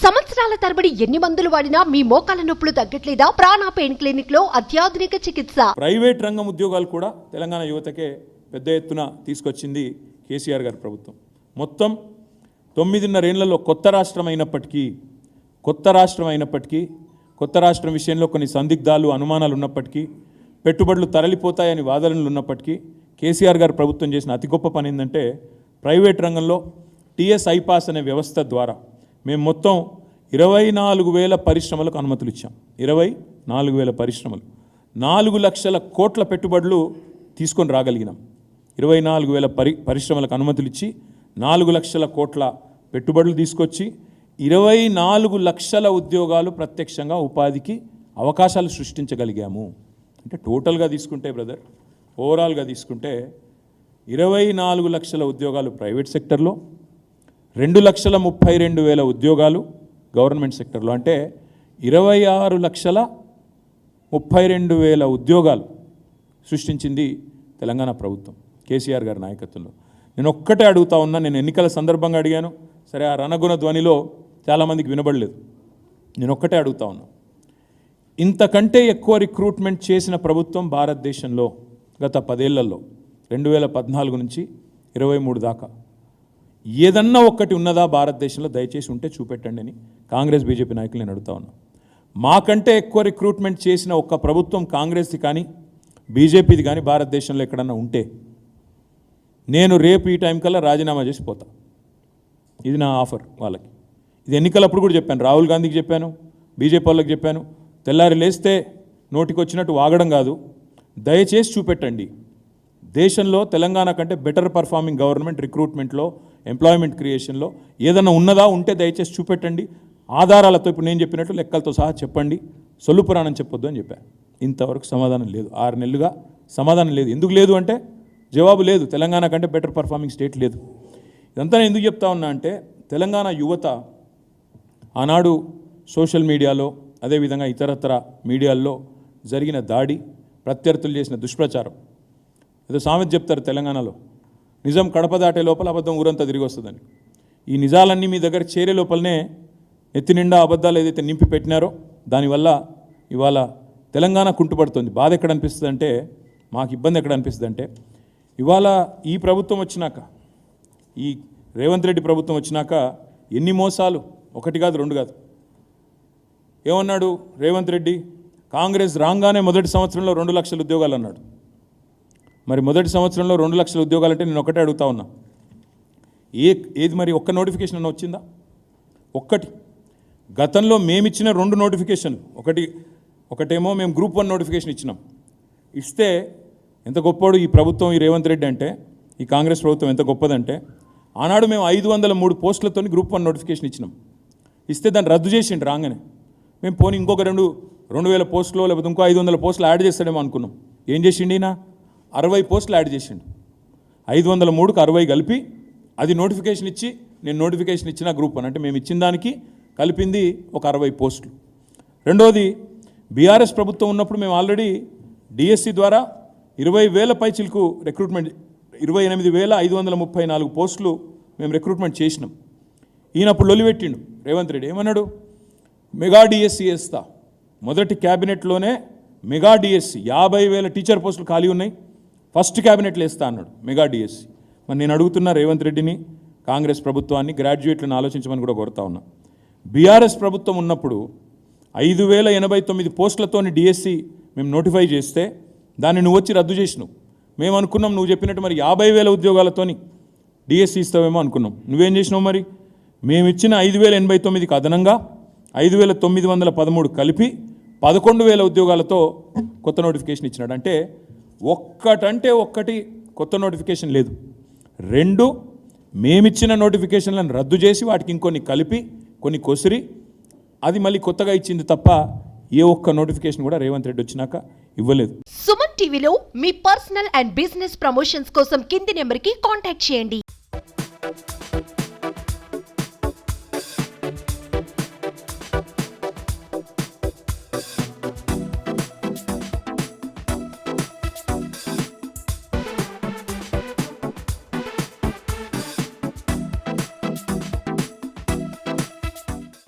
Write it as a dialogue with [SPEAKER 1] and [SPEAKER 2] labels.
[SPEAKER 1] సంవత్సరాల తరబడి ఎన్ని మందులు వాడినా మీ మోకాల నొప్పులు తగ్గట్లేదా? ప్రాణ పెయిన్ క్లినిక్ లో అత్యాధునిక చికిత్స.
[SPEAKER 2] ప్రైవేట్ రంగం ఉద్యోగాలు కూడా తెలంగాణ యువతకే పెద్ద ఎత్తున తీసుకొచ్చింది కేసీఆర్ గారి ప్రభుత్వం. మొత్తం 9.5 ఏళ్లలో కొత్త రాష్ట్రం అయినప్పటికీ కొత్త రాష్ట్రం విషయంలో కొన్ని సందిగ్ధాలు అనుమానాలు ఉన్నప్పటికీ, పెట్టుబడులు తరలిపోతాయని వాదనలు ఉన్నప్పటికీ, కేసీఆర్ గారు ప్రభుత్వం చేసిన అతి గొప్ప పని ఏంటంటే ప్రైవేట్ రంగంలో టీఎస్ ఐపాస్ అనే వ్యవస్థ ద్వారా మేము మొత్తం 24,000 పరిశ్రమలకు అనుమతులు ఇచ్చాం. 24,000 పరిశ్రమలు, 4 లక్షల కోట్ల పెట్టుబడులు తీసుకొని రాగలిగినాం. 24,000 పరిశ్రమలకు అనుమతులు ఇచ్చి 4 లక్షల కోట్ల పెట్టుబడులు తీసుకొచ్చి 24 లక్షల ఉద్యోగాలు ప్రత్యక్షంగా ఉపాధికి అవకాశాలు సృష్టించగలిగాము. అంటే టోటల్గా తీసుకుంటే బ్రదర్, ఓవరాల్గా తీసుకుంటే 24 లక్షల ఉద్యోగాలు ప్రైవేట్ సెక్టర్లో, 2,32,000 ఉద్యోగాలు గవర్నమెంట్ సెక్టర్లో, అంటే 26,32,000 ఉద్యోగాలు సృష్టించింది తెలంగాణ ప్రభుత్వం కేసీఆర్ గారి నాయకత్వంలో. నేను ఒక్కటే అడుగుతా ఉన్నా, నేను ఎన్నికల సందర్భంగా అడిగాను, సరే ఆ రణగుణ ధ్వనిలో చాలామందికి వినబడలేదు. నేను ఒక్కటే అడుగుతా ఉన్నా, ఇంతకంటే ఎక్కువ రిక్రూట్మెంట్ చేసిన ప్రభుత్వం భారతదేశంలో గత 10 ఏళ్లలో 2014 నుంచి 23 దాకా ఏదన్నా ఒక్కటి ఉన్నదా భారతదేశంలో? దయచేసి ఉంటే చూపెట్టండి అని కాంగ్రెస్ బీజేపీ నాయకులు నేను అడుగుతా ఉన్నా. మాకంటే ఎక్కువ రిక్రూట్మెంట్ చేసిన ఒక్క ప్రభుత్వం కాంగ్రెస్ది కానీ బీజేపీది కానీ భారతదేశంలో ఎక్కడన్నా ఉంటే నేను రేపు ఈ టైం కల్లా రాజీనామా చేసి పోతా. ఇది నా ఆఫర్ వాళ్ళకి. ఇది ఎన్నికలప్పుడు కూడా చెప్పాను, రాహుల్ గాంధీకి చెప్పాను, బీజేపీ వాళ్ళకి చెప్పాను. తెల్లారి లేస్తే నోటికి వచ్చినట్టు వాగడం కాదు, దయచేసి చూపెట్టండి దేశంలో తెలంగాణ కంటే బెటర్ పర్ఫార్మింగ్ గవర్నమెంట్ రిక్రూట్మెంట్లో, ఎంప్లాయ్మెంట్ క్రియేషన్లో ఏదన్నా ఉన్నదా ఉంటే దయచేసి చూపెట్టండి. ఆధారాలతో ఇప్పుడు నేను చెప్పినట్లు లెక్కలతో సహా చెప్పండి, సొల్లు పురాణం చెప్పొద్దు అని చెప్పాను. ఇంతవరకు సమాధానం లేదు. 6 నెలలుగా సమాధానం లేదు. ఎందుకు లేదు అంటే జవాబు లేదు. తెలంగాణ కంటే బెటర్ పర్ఫార్మింగ్ స్టేట్ లేదు. ఇదంతా నేను ఎందుకు చెప్తా ఉన్నా అంటే తెలంగాణ యువత ఆనాడు సోషల్ మీడియాలో, అదేవిధంగా ఇతరత్ర మీడియాల్లో జరిగిన దాడి, ప్రత్యర్థులు చేసిన దుష్ప్రచారం, ఏదో సామెత చెప్తారు తెలంగాణలో, నిజం కడప దాటే లోపల అబద్ధం ఊరంతా తిరిగి వస్తుందని. ఈ నిజాలన్నీ మీ దగ్గర చేరే లోపలనే ఎత్తి నిండా అబద్ధాలు ఏదైతే నింపి పెట్టినారో దానివల్ల ఇవాళ తెలంగాణ కుంటుపడుతుంది. బాధ ఎక్కడ అనిపిస్తుంది అంటే, మాకు ఇబ్బంది ఎక్కడ అనిపిస్తుంది అంటే, ఇవాళ ఈ ప్రభుత్వం వచ్చినాక, ఈ రేవంత్ రెడ్డి ప్రభుత్వం వచ్చినాక ఎన్ని మోసాలు, 1 కాదు 2 కాదు. ఏమన్నాడు రేవంత్ రెడ్డి? కాంగ్రెస్ రాగానే మొదటి సంవత్సరంలో 2 లక్షల ఉద్యోగాలు అన్నాడు. మరి మొదటి సంవత్సరంలో 2 లక్షల ఉద్యోగాలు అంటే నేను ఒకటే అడుగుతా ఉన్నా, ఏది మరి ఒక్క నోటిఫికేషన్ అన్న వచ్చిందా? ఒక్కటి. గతంలో మేమిచ్చిన 2 నోటిఫికేషన్లు, ఒకటేమో మేము గ్రూప్ 1 నోటిఫికేషన్ ఇచ్చినాం. ఇస్తే ఎంత గొప్పవాడు ఈ ప్రభుత్వం, ఈ రేవంత్ రెడ్డి అంటే, ఈ కాంగ్రెస్ ప్రభుత్వం ఎంత గొప్పదంటే, ఆనాడు మేము 503 పోస్టులతో గ్రూప్ 1 నోటిఫికేషన్ ఇచ్చినాం. ఇస్తే దాన్ని రద్దు చేసిండు రాగానే. మేము పోనీ ఇంకొక 2,000 పోస్టులు లేకపోతే ఇంకో 500 పోస్టులు యాడ్ చేస్తాడేమో అనుకున్నాం. ఏం చేసిండు ఈయన? 60 పోస్టులు యాడ్ చేసిండు. 503కు 60 కలిపి అది నోటిఫికేషన్ ఇచ్చి, నేను నోటిఫికేషన్ ఇచ్చిన గ్రూప్ 1 అంటే మేము ఇచ్చిన దానికి కలిపింది ఒక 60 పోస్టులు. రెండోది, బీఆర్ఎస్ ప్రభుత్వం ఉన్నప్పుడు మేము ఆల్రెడీ డిఎస్సి ద్వారా 20,000 పైచిలకు రిక్రూట్మెంట్, 28,534 పోస్టులు మేము రిక్రూట్మెంట్ చేసినాం. ఈయనప్పుడు లొలిపెట్టిండు రేవంత్ రెడ్డి. ఏమన్నాడు? మెగా డిఎస్సి వేస్తా. మొదటి క్యాబినెట్లోనే మెగా డిఎస్సి 50,000 టీచర్ పోస్టులు ఖాళీ ఉన్నాయి, ఫస్ట్ క్యాబినెట్లో వేస్తా అన్నాడు మెగా డిఎస్సి. మరి నేను అడుగుతున్నా రేవంత్ రెడ్డిని, కాంగ్రెస్ ప్రభుత్వాన్ని, గ్రాడ్యుయేట్లను ఆలోచించమని కూడా కోరుతా ఉన్నా. బీఆర్ఎస్ ప్రభుత్వం ఉన్నప్పుడు 5,089 పోస్టులతో డిఎస్సి మేము నోటిఫై చేస్తే దాన్ని నువ్వు వచ్చి రద్దు చేసినావు. మేము అనుకున్నాం నువ్వు చెప్పినట్టు మరి 50,000 ఉద్యోగాలతోని డిఎస్సి ఇస్తావేమో అనుకున్నాం. నువ్వేం చేసినావు? మరి మేము ఇచ్చిన 5,089కి అదనంగా 5,913 కలిపి 11,000 ఉద్యోగాలతో కొత్త నోటిఫికేషన్ ఇచ్చినాడు. అంటే ఒక్కటి కొత్త నోటిఫికేషన్ లేదు. 2 మేమిచ్చిన నోటిఫికేషన్లను రద్దు చేసి వాటికి ఇంకొన్ని కలిపి కొన్ని కొసిరి అది మళ్ళీ కొత్తగా ఇచ్చింది తప్ప ఏ ఒక్క నోటిఫికేషన్ కూడా రేవంత్ రెడ్డి వచ్చినాక ఇవ్వలేదు.
[SPEAKER 1] సుమన్ టీవీలో మీ పర్సనల్ అండ్ బిజినెస్ ప్రమోషన్స్ కోసం కింది నెంబర్కి కాంటాక్ట్ చేయండి.